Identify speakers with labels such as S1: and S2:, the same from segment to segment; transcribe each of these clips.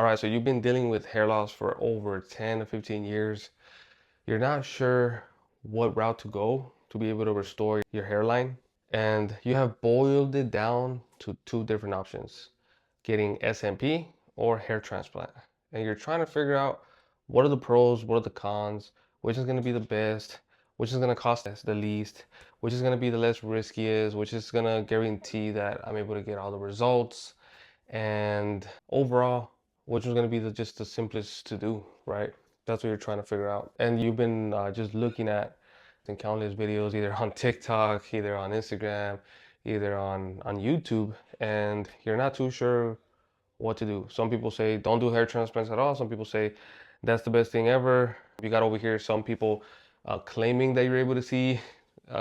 S1: All right, so you've been dealing with hair loss for over 10 to 15 years. You're not sure what route to go to be able to restore your hairline. And you have boiled it down to two different options, getting SMP or hair transplant. And you're trying to figure out what are the pros, what are the cons, which is going to be the best, which is going to cost us the least, which is going to be the less riskiest, which is going to guarantee that I'm able to get all the results. And overall, which was going to be just the simplest to do, right? That's what you're trying to figure out. And you've been just looking at countless videos either on TikTok, either on Instagram, either on YouTube, and you're not too sure what to do. Some people say don't do hair transplants at all. Some people say that's the best thing ever. You got over here some people claiming that you're able to see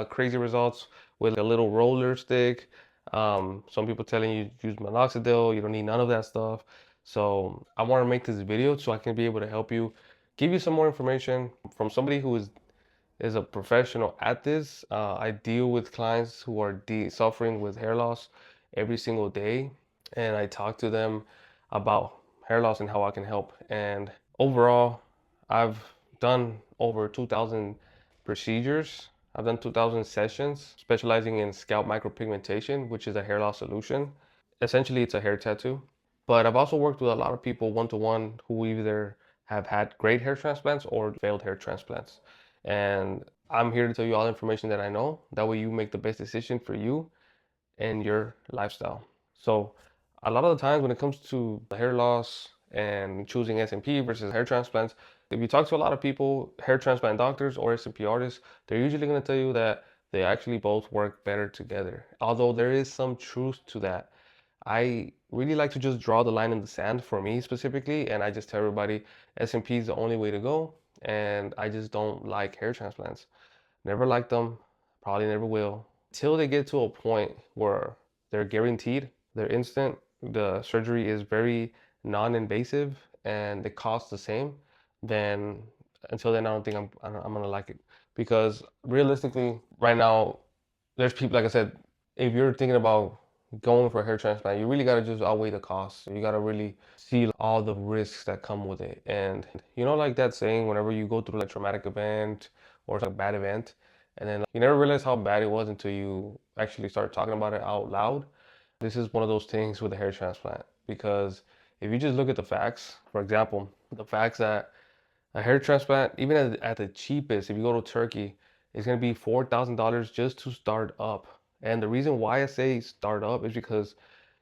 S1: crazy results with a little roller stick. Some people telling you use minoxidil, you don't need none of that stuff. So I want to make this video so I can be able to help you, give you some more information from somebody who is a professional at this. I deal with clients who are suffering with hair loss every single day, and I talk to them about hair loss and how I can help. And overall, I've done over 2,000 procedures. I've done 2,000 sessions specializing in scalp micropigmentation, which is a hair loss solution. Essentially, it's a hair tattoo. But I've also worked with a lot of people one-to-one who either have had great hair transplants or failed hair transplants. And I'm here to tell you all the information that I know. That way you make the best decision for you and your lifestyle. So a lot of the times when it comes to hair loss and choosing SMP versus hair transplants, if you talk to a lot of people, hair transplant doctors or SMP artists, they're usually going to tell you that they actually both work better together. Although there is some truth to that. I really like to just draw the line in the sand for me specifically, and I just tell everybody SMP is the only way to go, and I just don't like hair transplants. Never liked them, probably never will, till they get to a point where they're guaranteed, they're instant, the surgery is very non-invasive, and the cost the same. Then until then, I don't think I'm gonna like it because realistically, right now, there's people like I said, if you're thinking about going for a hair transplant, you really got to just outweigh the costs. You got to really see all the risks that come with it. And you know, like that saying, whenever you go through a traumatic event or a bad event, and then you never realize how bad it was until you actually start talking about it out loud. This is one of those things with a hair transplant because if you just look at the facts, for example, the facts that a hair transplant, even at the cheapest, if you go to Turkey, it's going to be $4,000 just to start up. And the reason why I say start up is because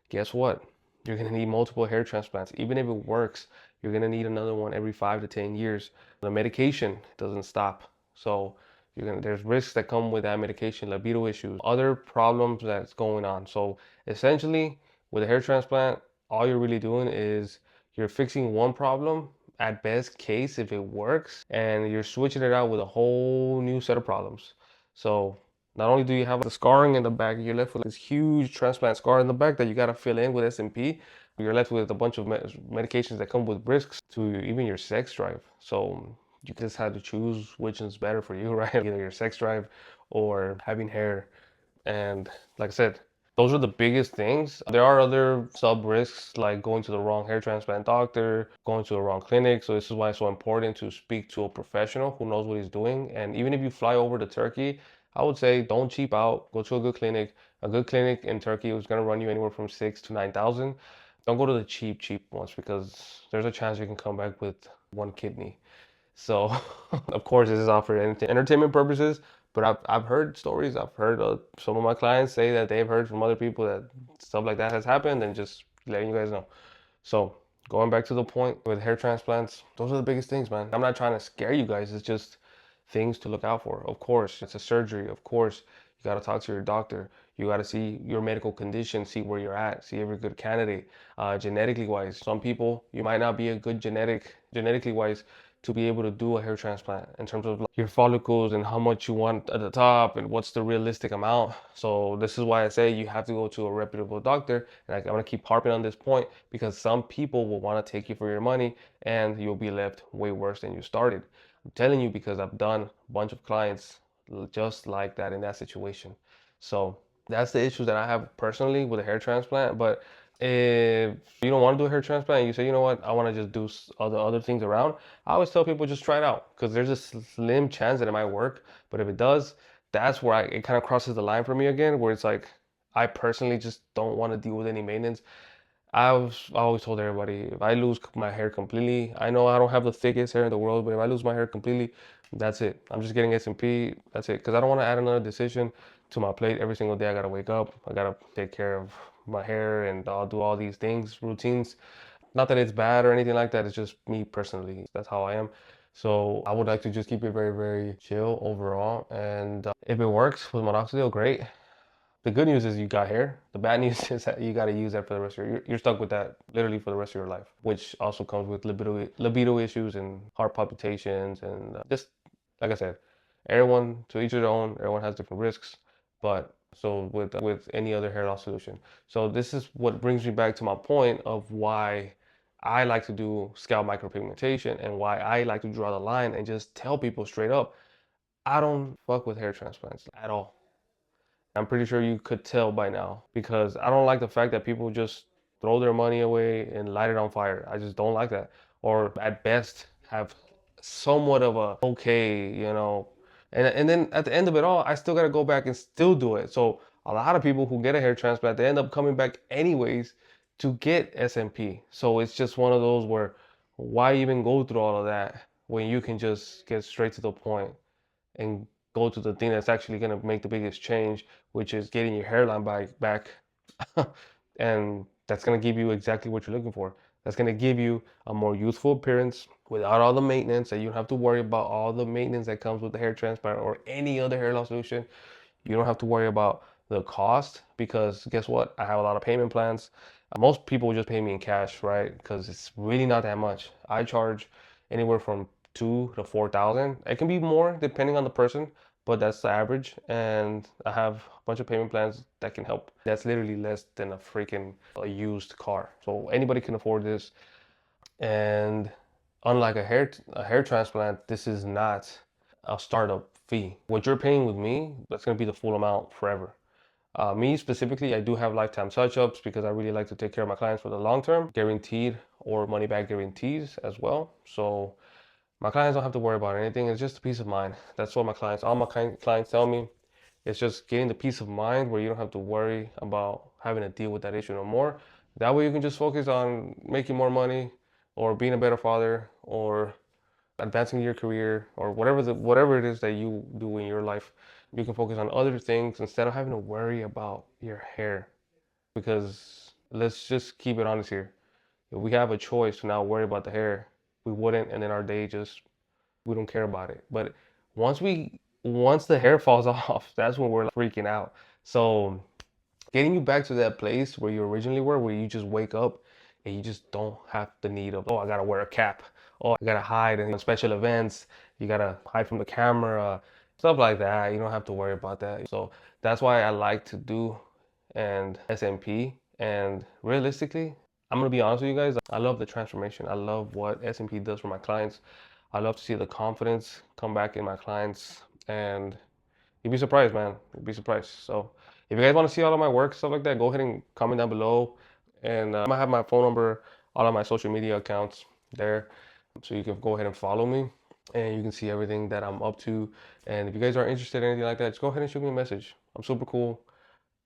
S1: guess what? You're going to need multiple hair transplants. Even if it works, you're going to need another one every 5 to 10 years. The medication doesn't stop. So there's risks that come with that medication, libido issues, other problems that's going on. So essentially, with a hair transplant, all you're really doing is you're fixing one problem at best case if it works, and you're switching it out with a whole new set of problems. So not only do you have the scarring in the back, you're left with this huge transplant scar in the back that you got to fill in with SMP. You're left with a bunch of medications that come with risks to even your sex drive. So you just had to choose which is better for you, right? Either your sex drive or having hair. And like I said, those are the biggest things. There are other sub risks like going to the wrong hair transplant doctor, going to the wrong clinic. So this is why it's so important to speak to a professional who knows what he's doing. And even if you fly over to Turkey, I would say don't cheap out. Go to a good clinic. A good clinic in Turkey is going to run you anywhere from 6 to 9,000. Don't go to the cheap ones because there's a chance you can come back with one kidney. So, of course, this is all for entertainment purposes. But I've heard stories. I've heard some of my clients say that they've heard from other people that stuff like that has happened, and just letting you guys know. So, going back to the point with hair transplants, those are the biggest things, man. I'm not trying to scare you guys. It's just things to look out for. Of course, it's a surgery. Of course, you got to talk to your doctor. You got to see your medical condition, see where you're at, see every good candidate. Genetically wise, some people you might not be a good genetically wise to be able to do a hair transplant in terms of like, your follicles and how much you want at the top and what's the realistic amount. So this is why I say you have to go to a reputable doctor. And I'm going to keep harping on this point because some people will want to take you for your money and you'll be left way worse than you started. I'm telling you because I've done a bunch of clients just like that in that situation. So that's the issues that I have personally with a hair transplant. But If you don't want to do a hair transplant and you say, you know what, I want to just do other things around, I always tell people just try it out because there's a slim chance that it might work. But if it does, that's where it kind of crosses the line for me again, where it's like I personally just don't want to deal with any maintenance. I always told everybody if I lose my hair completely, I know I don't have the thickest hair in the world, but if I lose my hair completely, that's it. I'm just getting SMP. That's it. Because I don't want to add another decision to my plate every single day. I gotta wake up. I gotta take care of my hair, and I'll do all these things, routines. Not that it's bad or anything like that. It's just me personally. That's how I am. So I would like to just keep it very, very chill overall. And if it works with minoxidil, great. The good news is you got hair. The bad news is that you got to use that for the rest of you're stuck with that literally for the rest of your life, which also comes with libido issues and heart palpitations and just like I said, everyone to each their own. Everyone has different risks, but so with any other hair loss solution. So this is what brings me back to my point of why I like to do scalp micropigmentation and why I like to draw the line and just tell people straight up, I don't fuck with hair transplants at all. I'm pretty sure you could tell by now because I don't like the fact that people just throw their money away and light it on fire. I just don't like that. Or at best have somewhat of a okay, and then at the end of it all, I still gotta go back and still do it. So a lot of people who get a hair transplant, they end up coming back anyways to get SMP. So it's just one of those where why even go through all of that when you can just get straight to the point and go to the thing that's actually going to make the biggest change, which is getting your hairline back. And that's going to give you exactly what you're looking for. That's going to give you a more youthful appearance without all the maintenance, that you don't have to worry about all the maintenance that comes with the hair transplant or any other hair loss solution. You don't have to worry about the cost because guess what? I have a lot of payment plans. Most people just pay me in cash, right? Because it's really not that much. I charge anywhere from 2 to 4,000. It can be more depending on the person, but that's the average. And I have a bunch of payment plans that can help. That's literally less than a used car. So anybody can afford this. And unlike a hair transplant, this is not a startup fee. What you're paying with me, that's going to be the full amount forever. Me specifically, I do have lifetime touch-ups because I really like to take care of my clients for the long term, guaranteed or money back guarantees as well. So my clients don't have to worry about anything. It's just a peace of mind. That's what all my clients tell me. It's just getting the peace of mind where you don't have to worry about having to deal with that issue no more. That way you can just focus on making more money or being a better father or advancing your career or whatever it is that you do in your life. You can focus on other things instead of having to worry about your hair. Because let's just keep it honest here. If we have a choice to not worry about the hair, we wouldn't, and then our day just we don't care about it. But once the hair falls off, that's when we're like freaking out. So getting you back to that place where you originally were, where you just wake up and you just don't have the need of, oh, I gotta wear a cap. Oh, I gotta hide in special events. You gotta hide from the camera, stuff like that. You don't have to worry about that. So that's why I like to do and SMP. And realistically, I'm gonna be honest with you guys. I love the transformation. I love what SMP does for my clients. I love to see the confidence come back in my clients, and you'd be surprised, man. You'd be surprised. So if you guys want to see all of my work, stuff like that, go ahead and comment down below. And I might have my phone number, all of my social media accounts there. So you can go ahead and follow me and you can see everything that I'm up to. And if you guys are interested in anything like that, just go ahead and shoot me a message. I'm super cool.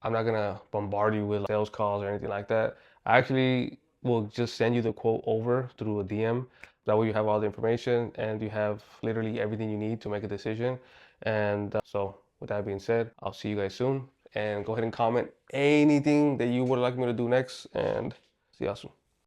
S1: I'm not gonna bombard you with sales calls or anything like that. I actually will just send you the quote over through a DM. That way you have all the information and you have literally everything you need to make a decision. And so with that being said, I'll see you guys soon. And go ahead and comment anything that you would like me to do next. And see y'all soon.